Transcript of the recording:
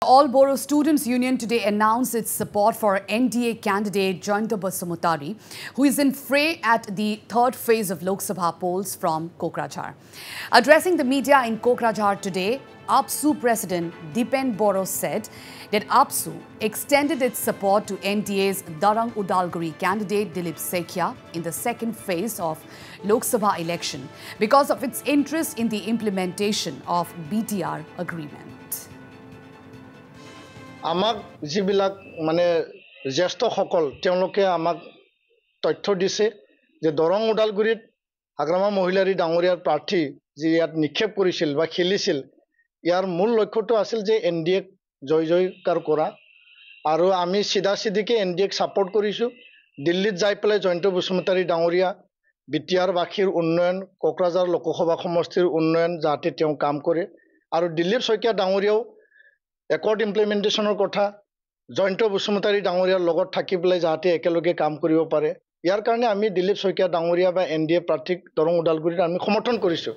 All Boro Students' Union today announced its support for NDA candidate Jayanta Basumutari, who is in fray at the third phase of Lok Sabha polls from Kokrajhar. Addressing the media in Kokrajhar today, APSU President Dipen Boro said that APSU extended its support to NDA's Darang Udalguri candidate Dilip Sekhya in the second phase of Lok Sabha election because of its interest in the implementation of BTR agreement. আমাক যিবিলাক মানে জ্যেষ্ঠ সকল তেওঁলোকে আমাক তথ্য দিছে যে দৰং উদালগুৰিত হাগ্ৰামা মহিলাৰী ডাঙৰীয়াৰ প্ৰাৰ্থী যি ইয়াত নিক্ষেপ কৰিছিল বা খেলিছিল ইয়াৰ মূল লক্ষ্যটো আছিল যে এনডিএ জয়কাৰ কৰা আৰু আমি সিধাসিধিকে এনডিএক সাপোৰ্ট কৰিছো দিল্লীত যাই পেলাই জয়ন্ত বসুমতাৰী ডাঙৰীয়া বিটিআৰ বাখীৰ উন্নয়ন কোকৰাঝাৰ লোকসভা সমষ্টিৰ উন্নয়ন যাতে তেওঁ কাম কৰে আৰু দিলীপ শইকীয়া ডাঙৰীয়াও একৰ্ড ইমপ্লিমেন্টেশনৰ কথা জয়ন্ত বসুমতাৰী ডাঙৰীয়াৰ লগত থাকি পেলাই যাতে একেলগে কাম কৰিব পাৰে ইয়াৰ কাৰণে আমি দিলীপ শইকীয়া ডাঙৰীয়া বা এনডিএ প্ৰাৰ্থীক দৰং উদালগুৰিত আমি সমৰ্থন কৰিছো।